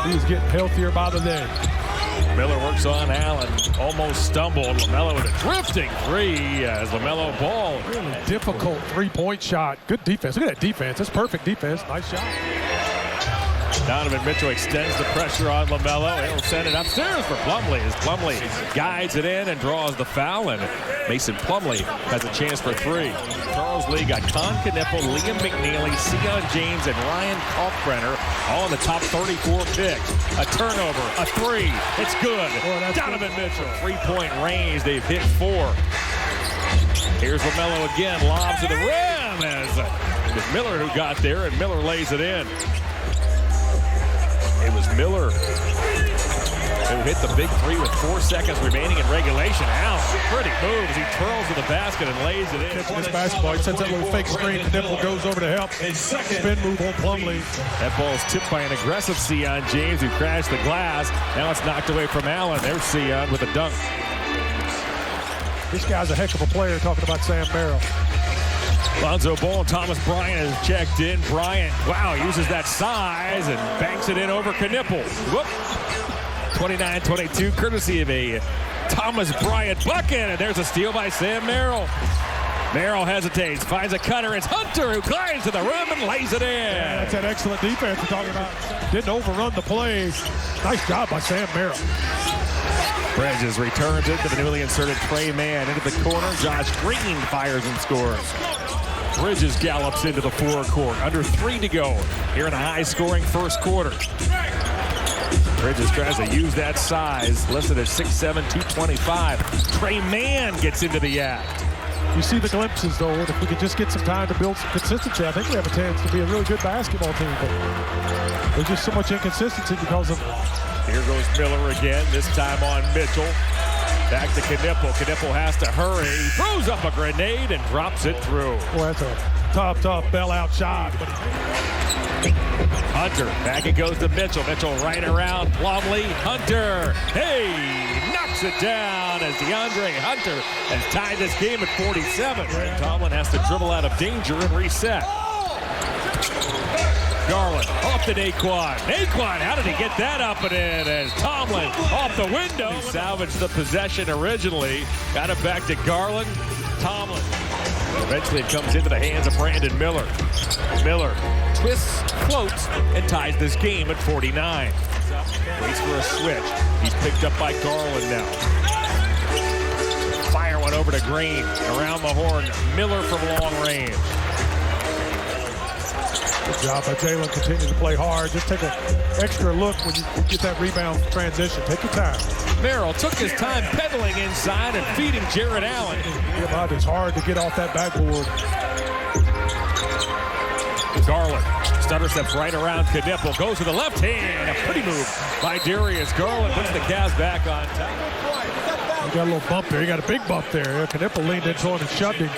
He's getting healthier by the day. Miller works on Allen. Almost stumbled. LaMelo with a drifting three as LaMelo Ball. Really difficult three-point shot. Good defense. Look at that defense. That's perfect defense. Nice shot. Donovan Mitchell extends the pressure on LaMelo. He'll send it upstairs for Plumlee as Plumlee guides it in and draws the foul. And Mason Plumlee has a chance for three. Charles Lee got Con Knippel, Liam McNeely, Sion James, and Ryan Kalkbrenner all in the top 34 picks. A turnover, a three. It's good. Donovan Mitchell, three-point range. They've hit four. Here's LaMelo again. Lob to the rim as it was Miller who got there, and Miller lays it in. It was Miller who hit the big three with 4 seconds remaining in regulation. Allen, pretty moves. He twirls to the basket and lays it in. Catching this basketball. He sends that little fake screen. Knippel goes over to help. Spin move on Plumlee. That ball's tipped by an aggressive Sion James who crashed the glass. Now it's knocked away from Allen. There's Sion with a dunk. This guy's a heck of a player, talking about Sam Merrill. Lonzo Ball and Thomas Bryant has checked in. Bryant, wow, uses that size and banks it in over Knippel. Whoop. 29-22, courtesy of a Thomas Bryant bucket. And there's a steal by Sam Merrill. Merrill hesitates, finds a cutter. It's Hunter who climbs to the rim and lays it in. Yeah, that's that excellent defense we're talking about. Didn't overrun the play. Nice job by Sam Merrill. Bridges returns it to the newly inserted Trey Mann into the corner. Josh Green fires and scores. Bridges gallops into the forecourt. Under 3 to go here in a high-scoring first quarter. Bridges tries to use that size, listed at 6'7", 225. Trey Mann gets into the act. You see the glimpses, though, and if we could just get some time to build some consistency, I think we have a chance to be a really good basketball team. But there's just so much inconsistency because of... Here goes Miller again, this time on Mitchell. Back to Knippel. Knippel has to hurry. Throws up a grenade and drops it through. Boy, that's a tough bailout shot. Hunter, back it goes to Mitchell. Mitchell right around Plumlee. Hunter, hey, knocks it down as DeAndre Hunter has tied this game at 47. Tomlin has to dribble out of danger and reset. Garland off to Naquan. Naquan, how did he get that up and in as Tomlin off the window? He salvaged the possession originally. Got it back to Garland. Tomlin. Eventually it comes into the hands of Brandon Miller. Miller twists, floats, and ties this game at 49. Waits for a switch. He's picked up by Garland now. Fire one over to Green. Around the horn. Miller from long range. Good job by Jalen. Continue to play hard. Just take an extra look when you get that rebound transition. Take your time. Merrill took his time pedaling inside and feeding Jared Allen. Yeah, it's hard to get off that backboard. Garland stutter steps right around Knippel. Goes to the left hand. A pretty move by Darius Garland. Puts the Cavs back on top. You got a little bump there. You got a big bump there. Knippel leaned into him and shoved him.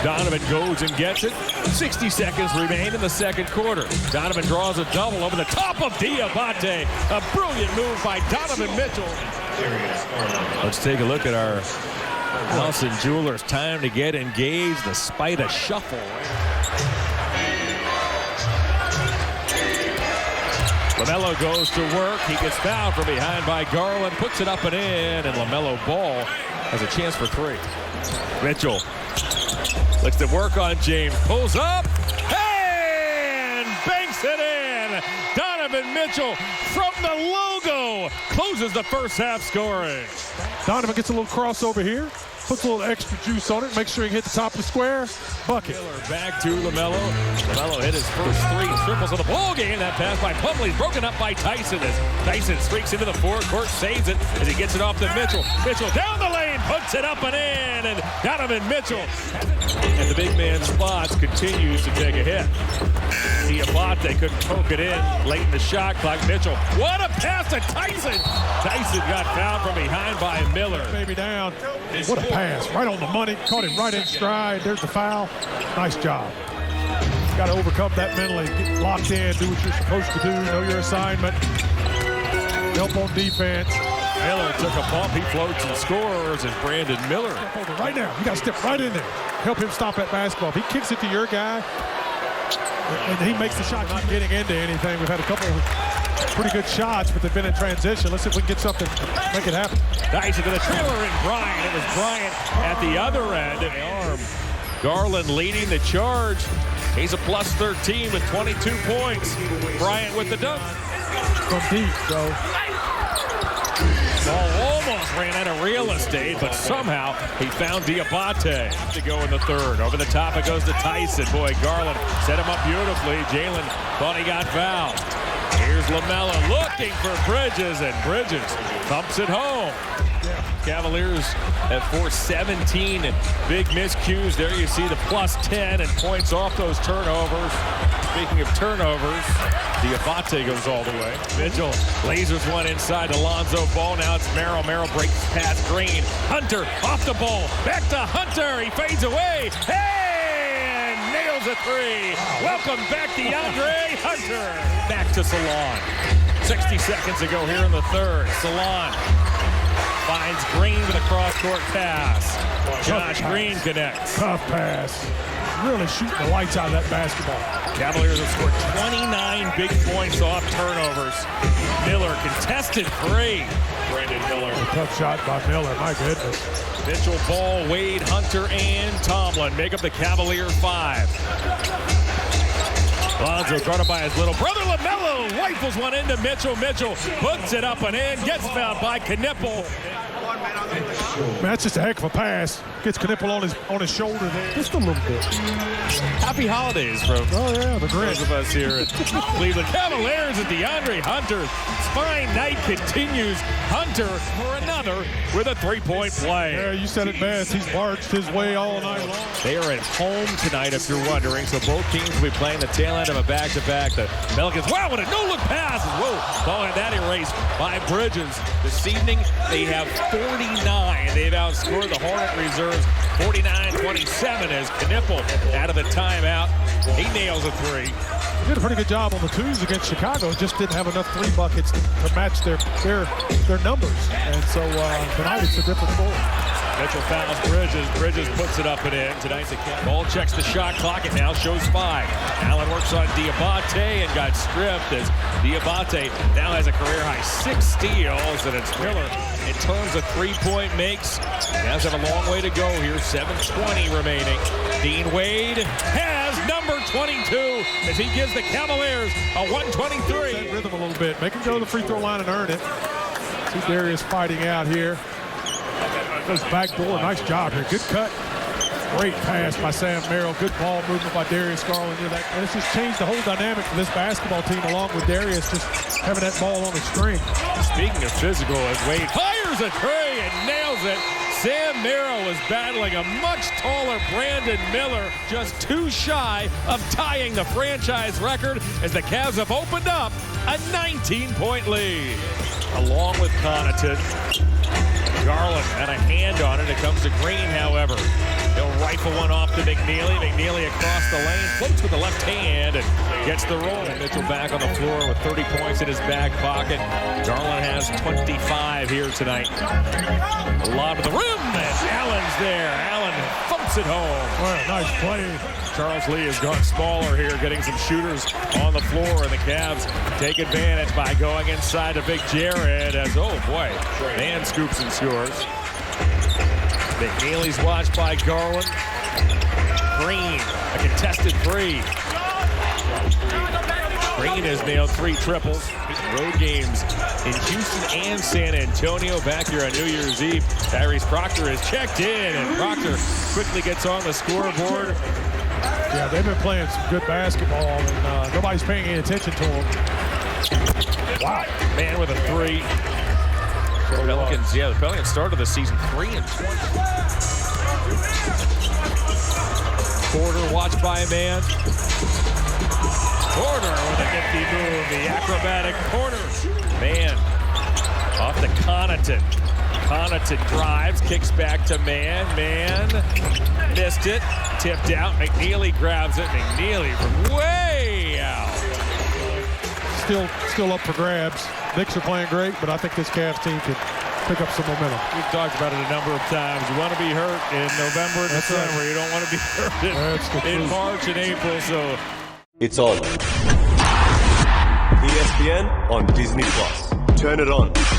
Donovan goes and gets it. 60 seconds remain in the second quarter. Donovan draws a double over the top of Diabate. A brilliant move by Donovan Mitchell. Let's take a look at our House and Jewelers. Time to get engaged despite a shuffle. LaMelo goes to work. He gets fouled from behind by Garland. Puts it up and in. And LaMelo Ball has a chance for three. Mitchell looks to work on James. Pulls up. And banks it in. Donovan Mitchell from the logo closes the first half scoring. Donovan gets a little crossover here. Puts a little extra juice on it. Make sure he can hit the top of the square. Bucket. Back to LaMelo. LaMelo hit his first three. Triples of the ball game. That pass by Plumlee is broken up by Tyson as Tyson streaks into the forecourt, saves it as he gets it off to Mitchell. Mitchell down the lane, puts it up and in, and Donovan Mitchell at the big man spots continues to take a hit. Diabate couldn't poke it in late in the shot clock. Mitchell, what a pass to Tyson. Tyson got fouled from behind by Miller. Baby down. What a pass. Right on the money. Caught him right in stride. There's the foul. Nice job. Got to overcome that mentally. Get locked in. Do what you're supposed to do. Know your assignment. Help on defense. Miller took a bump. He floats and scores as Brandon Miller. Right now. You got to step right in there. Help him stop that basketball. If he kicks it to your guy, and he makes the shot, not getting into anything. We've had a couple pretty good shots, but they've been in transition. Let's see if we can get something, make it happen. Nice into the trailer and Bryant. It was Bryant at the other end. And arm. Garland leading the charge. He's a plus 13 with 22 points. Bryant with the dunk. From deep, so. Ball almost ran out of real estate, but somehow he found Diabate to go in the third. Over the top it goes to Tyson. Boy, Garland set him up beautifully. Jalen thought he got fouled. Here's LaMelo looking for Bridges, and Bridges thumps it home. Cavaliers at 417 and big miscues. There you see the plus 10 and points off those turnovers. Speaking of turnovers, Diabate goes all the way. Mitchell lasers one inside to Lonzo Ball. Now it's Merrill. Merrill breaks past Green. Hunter off the ball. Back to Hunter. He fades away. Hey! And nails a three. Welcome back, DeAndre Hunter. Back to Salon. 60 seconds to go here in the third. Salon finds Green with a cross-court pass. Josh Green connects. Tough pass. Really shooting the lights out of that basketball. Cavaliers have scored 29 big points off turnovers. Miller contested three. Brandon Miller. A tough shot by Miller, my goodness. Mitchell, Ball, Wade, Hunter, and Tomlin make up the Cavalier 5. Lonzo guarded by his little brother LaMelo. Rifles one into Mitchell. Mitchell puts it up and in. Gets fouled by Knipple. Man, that's just a heck of a pass. Gets Knipple on his shoulder there. Just a little bit. Happy holidays from the those of us here at Cleveland. Cavaliers and DeAndre Hunter. Spine night continues. Hunter for another with a three-point play. Yeah, you said it best. He's marched his way all night long. They are at home tonight, if you're wondering. So both teams will be playing the tail end of a back-to-back. The Pelicans, wow, what a no-look pass. Whoa, ball had that erased by Bridges. This evening, they have 49. They've outscored the Hornet reserves 49-27 as Knipple out of the timeout. He nails a three. He did a pretty good job on the twos against Chicago. Just didn't have enough three buckets to match their numbers. And so tonight it's a different story. Mitchell fouls Bridges. Bridges puts it up and in. Tonight's a ball checks the shot clock. It now shows 5. Allen works on Diabate and got stripped as Diabate now has a career-high 6 steals, and it's Miller. In terms of three-point makes, Cavs have a long way to go here. 7:20 remaining. Dean Wade has number 22 as he gives the Cavaliers a 123. That rhythm a little bit. Make him go to the free throw line and earn it. See Darius fighting out here. Goes back door. Nice job here. Good cut. Great pass by Sam Merrill. Good ball movement by Darius Garland. It's just changed the whole dynamic for this basketball team, along with Darius just having that ball on the string. Speaking of physical, as Wade fires a tray and nails it, Sam Merrill is battling a much taller Brandon Miller, just too shy of tying the franchise record as the Cavs have opened up a 19-point lead. Along with Connaughton, Garland had a hand on it. It comes to Green, however. He'll rifle one off to McNeely. McNeely across the lane, floats with the left hand and gets the roll. Mitchell back on the floor with 30 points in his back pocket. Garland has 25 here tonight. A lob to the rim, and Allen's there. Allen thumps it home. Well, nice play. Charles Lee has gone smaller here, getting some shooters on the floor, and the Cavs take advantage by going inside to Big Jared as, oh boy, man scoops and scores. McNeely's watched by Garland. Green, a contested three. Green has nailed 3 triples. Road games in Houston and San Antonio back here on New Year's Eve. Tyrese Proctor is checked in, and Proctor quickly gets on the scoreboard. Yeah, they've been playing some good basketball, and nobody's paying any attention to them. Wow. Man with a 3. Pelicans, the Pelicans started the season 3-20. Porter watched by a man. Porter with a nifty move, the acrobatic Porter. Man, off to Connaughton. Connaughton drives, kicks back to man. Man missed it, tipped out. McNeely grabs it. McNeely from way out. Still up for grabs. Knicks are playing great, but I think this Cavs team could pick up some momentum. We've talked about it a number of times. You want to be hurt in November and December. Right. You don't want to be hurt in March and April. So it's on. ESPN. ESPN on Disney+. Turn it on.